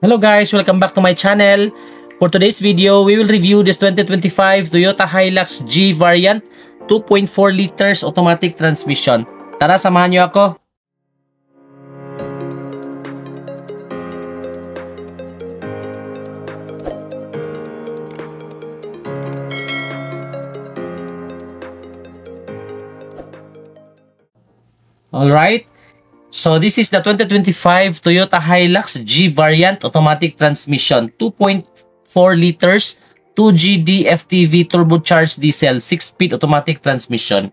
Hello guys, welcome back to my channel. For today's video, we will review this 2025 Toyota Hilux G variant 2.4 liters automatic transmission. Tara, samahan niyo ako. Alright. So this is the 2025 Toyota Hilux G variant automatic transmission, 2.4 liters, 2GD FTV turbocharged diesel, 6-speed automatic transmission.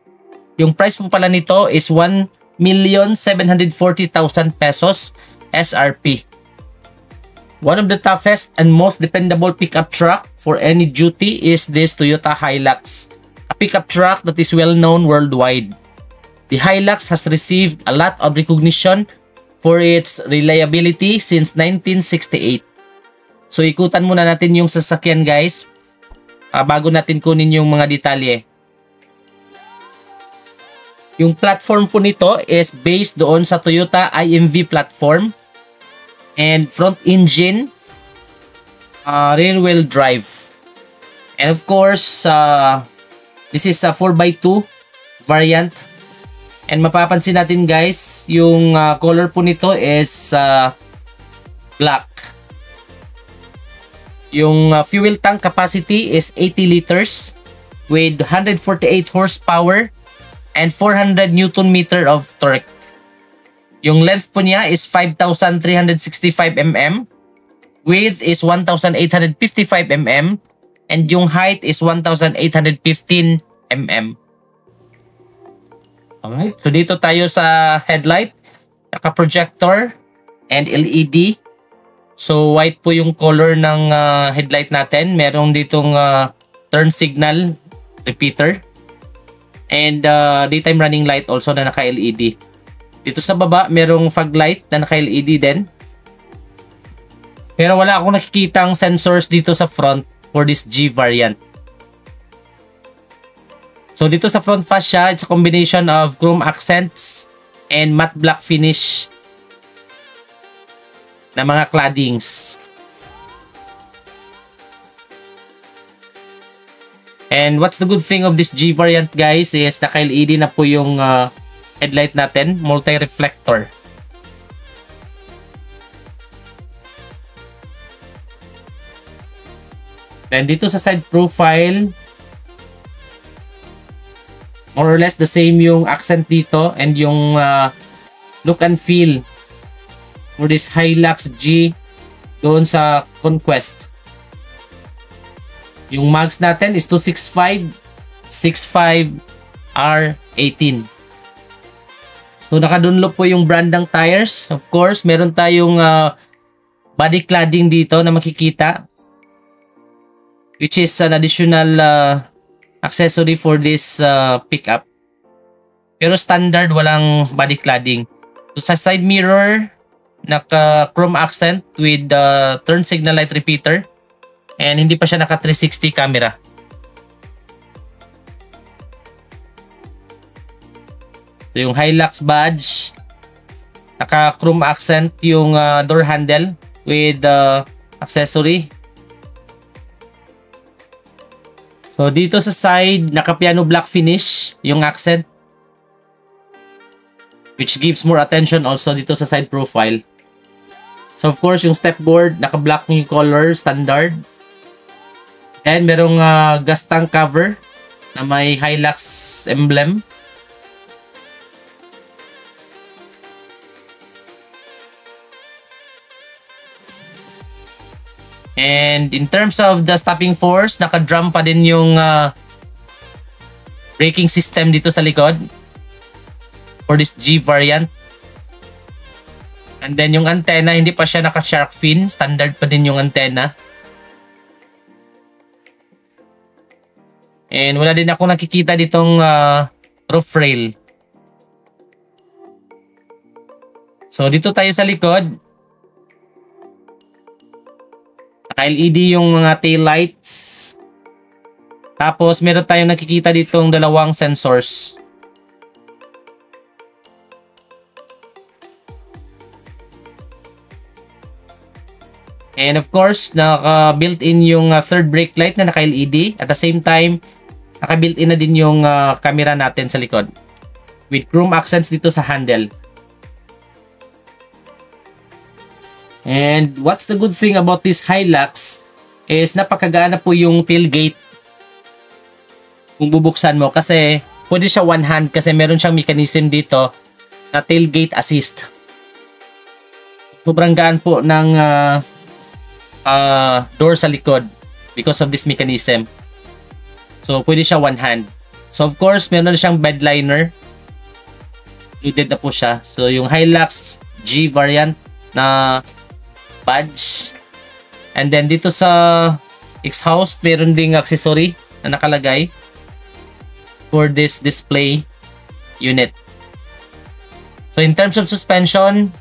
Yung price po pala nito is 1,740,000 pesos SRP. One of the toughest and most dependable pickup truck for any duty is this Toyota Hilux, a pickup truck that is well known worldwide. The Hilux has received a lot of recognition for its reliability since 1968. So ikutan muna natin yung sasakyan guys bago natin kunin yung mga detalye. Yung platform po nito is based doon sa Toyota IMV platform and front engine, rear wheel drive. And of course, this is a 4x2 variant. And mapapansin natin guys, yung color po nito is black. Yung fuel tank capacity is 80 liters with 148 horsepower and 400 Newton meter of torque. Yung length po niya is 5,365 mm, width is 1,855 mm, and yung height is 1,815 mm. Alright, so dito tayo sa headlight, naka-projector and LED. So white po yung color ng headlight natin. Meron ditong turn signal repeater and daytime running light also na naka-LED. Dito sa baba, merong fog light na naka-LED din. Pero wala akong nakikitang sensors dito sa front for this G variant. So dito sa front fascia, it's a combination of chrome accents and matte black finish na mga claddings. And what's the good thing of this G variant guys is naka-LED na po yung headlight natin, multi-reflector. Then dito sa side profile, more or less the same yung accent dito and yung look and feel for this Hilux G doon sa Conquest. Yung mags natin is 265 65 R18. So naka-Dunlop po yung brand ng tires. Of course, meron tayong body cladding dito na makikita, which is an additional accessory for this pickup. Pero standard, walang body cladding. So sa side mirror, naka chrome accent with turn signal light repeater and hindi pa siya naka 360 camera. So yung Hilux badge, naka chrome accent yung door handle with accessory. So dito sa side, naka-piano black finish yung accent, which gives more attention also dito sa side profile. So of course, yung stepboard, naka-black yung color, standard. And merong gas tank cover na may Hilux emblem. And in terms of the stopping force, naka-drum pa din yung braking system dito sa likod for this G variant. And then yung antenna, hindi pa siya naka-shark fin. Standard pa din yung antenna. And wala din ako nakikita ditong roof rail. So dito tayo sa likod. Naka-LED yung mga tail lights. Tapos meron tayong nakikita ditong dalawang sensors. And of course, naka-built-in yung third brake light na naka-LED. At the same time, naka-built-in na din yung camera natin sa likod. With chrome accents dito sa handle. And what's the good thing about this Hilux is napakagana po yung tailgate. Kung bubuksan mo kasi pwede siya one hand kasi meron siyang mechanism dito na tailgate assist. Sobrang gaan po ng door sa likod because of this mechanism. So pwede siya one hand. So of course meron siyang bed liner. Included na po siya. So yung Hilux G variant na badge. And then dito sa exhaust, meron ding accessory na nakalagay for this display unit. So in terms of suspension,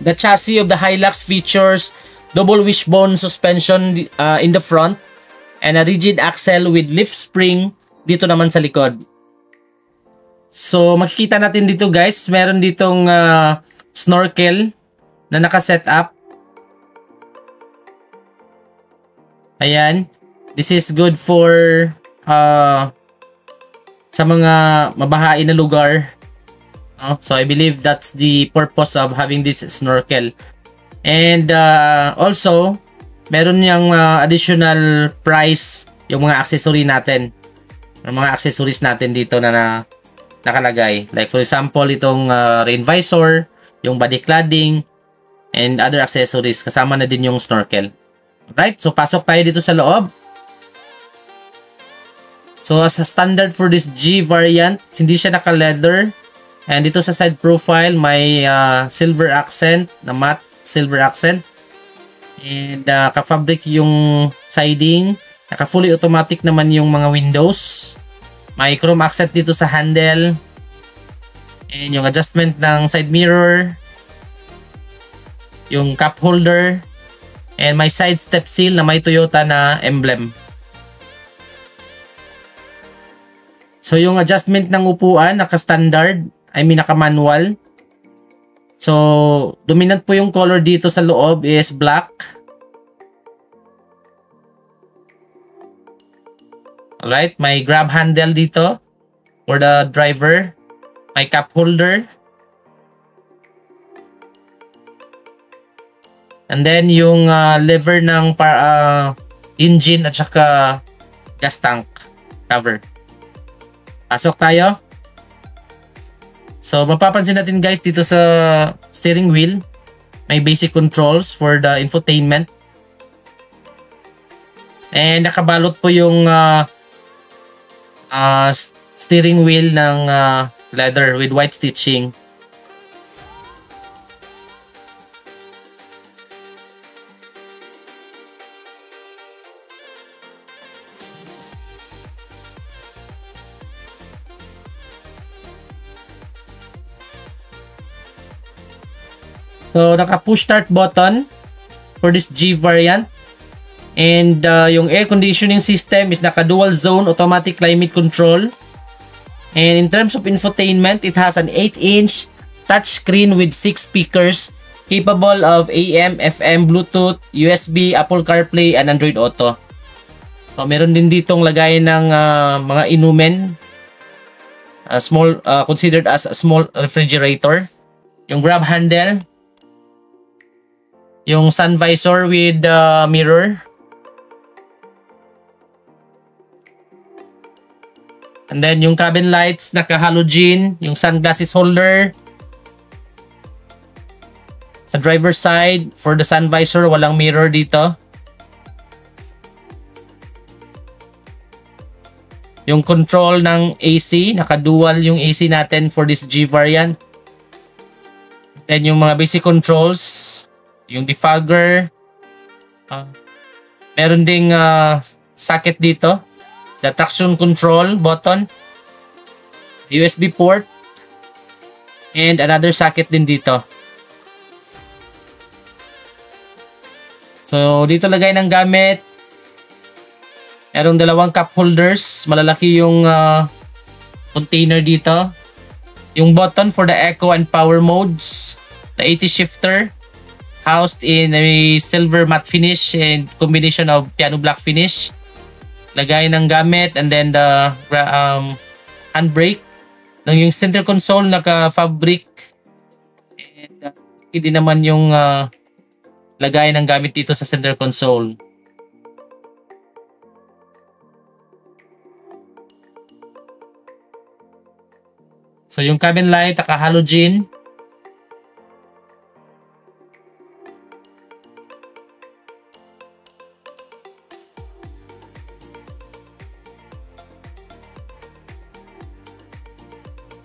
the chassis of the Hilux features double wishbone suspension in the front and a rigid axle with lift spring dito naman sa likod. So makikita natin dito guys, meron ditong snorkel na naka-set up. Ayan, this is good for sa mga mabahain na lugar. So I believe that's the purpose of having this snorkel. And also, meron yung additional price yung mga accessory natin. Yung mga accessories natin dito na nakalagay. Like for example, itong rain visor, yung body cladding, and other accessories. Kasama na din yung snorkel. Right, so pasok tayo dito sa loob. So as a standard for this G variant, hindi siya naka-leather. And dito sa side profile, may silver accent, na matte silver accent. And ka-fabric yung siding. Naka-fully automatic naman yung mga windows. May chrome accent dito sa handle. And yung adjustment ng side mirror. Yung cup holder. And may side step seal na may Toyota na emblem. So yung adjustment ng upuan naka-standard, I mean naka-manual. So dominant po yung color dito sa loob is black. Alright, may grab handle dito for the driver. May cup holder. And then yung lever ng engine at saka gas tank cover. Pasok tayo. So mapapansin natin guys dito sa steering wheel, may basic controls for the infotainment. And nakabalot po yung steering wheel ng leather with white stitching. So, naka-push start button for this G variant. And yung air conditioning system is naka-dual zone automatic climate control. And in terms of infotainment, it has an 8-inch touchscreen with 6 speakers capable of AM, FM, Bluetooth, USB, Apple CarPlay, and Android Auto. So, meron din ditong lagay ng mga inumin. Small, considered as a small refrigerator. Yung grab handle. Yung sun visor with mirror. And then yung cabin lights, naka-halogen. Yung sunglasses holder. Sa driver's side, for the sun visor, walang mirror dito. Yung control ng AC, naka-dual yung AC natin for this G variant. Then yung mga basic controls, yung defogger, meron ding socket dito, the traction control button, USB port, and another socket din dito. So dito lagay ng gamit, merong dalawang cup holders, malalaki yung container dito, yung button for the eco and power modes, the 80 shifter, housed in a silver matte finish and combination of piano black finish. Lagay ng gamit, and then the handbrake. Yung center console naka-fabric. And hindi naman yung lagay ng gamit dito sa center console. So yung cabin light naka-halogen.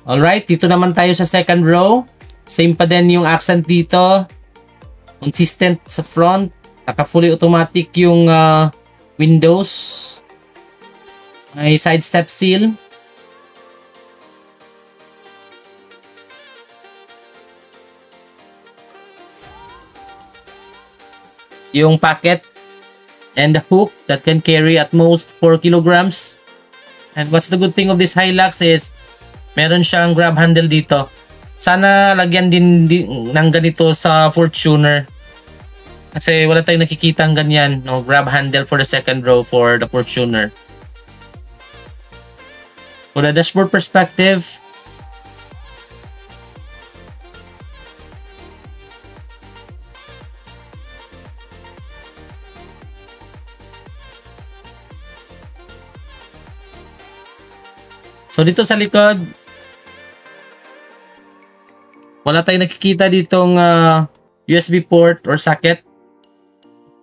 Alright, dito naman tayo sa second row. Same pa din yung accent dito. Consistent sa front. Naka fully automatic yung windows. May side step seal. Yung packet and the hook that can carry at most 4 kilograms. And what's the good thing of this Hilux is meron siyang grab handle dito. Sana lagyan din ng ganito sa Fortuner. Kasi wala tayong nakikita ng ganyan, no, grab handle for the second row for the Fortuner. For the dashboard perspective, so dito sa likod, wala tayong nakikita ditong USB port or socket.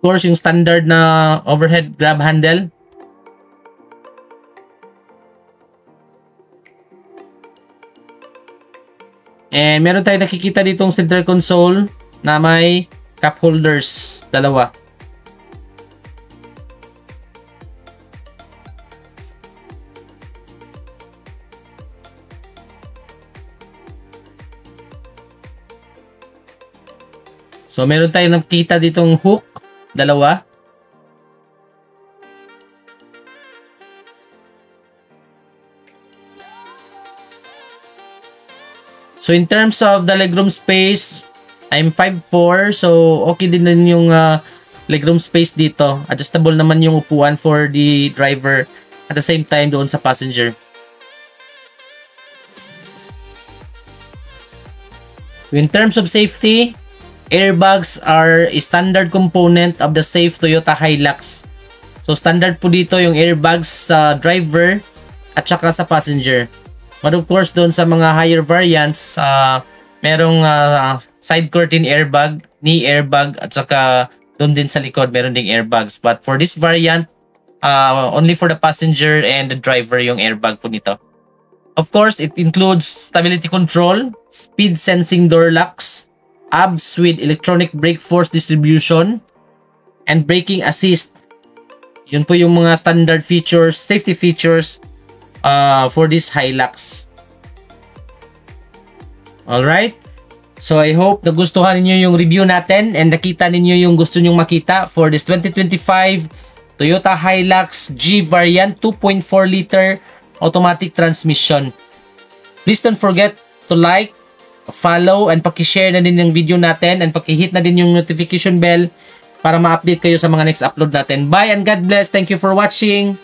Of course, yung standard na overhead grab handle. And meron tayong nakikita ditong center console na may cup holders, dalawa. So meron tayong nakita ditong hook, dalawa. So in terms of the legroom space, I'm 5'4", so okay din yung legroom space dito. Adjustable naman yung upuan for the driver at the same time doon sa passenger. In terms of safety, airbags are a standard component of the safe Toyota Hilux. So standard po dito yung airbags sa driver at saka sa passenger. But of course doon sa mga higher variants, merong side curtain airbag, knee airbag, at saka doon din sa likod meron ding airbags. But for this variant, only for the passenger and the driver yung airbag po nito. Of course, it includes stability control, speed sensing door locks, ABS with electronic brake force distribution, and braking assist. Yun po yung mga standard features, safety features for this Hilux. Alright, so I hope nagustuhan niyo yung review natin and nakita ninyo yung gusto nyong makita for this 2025 Toyota Hilux G variant 2.4 liter automatic transmission. Please don't forget to like, follow, and paki-share na din yung video natin and paki-hit na din yung notification bell para ma-update kayo sa mga next upload natin. Bye and God bless. Thank you for watching.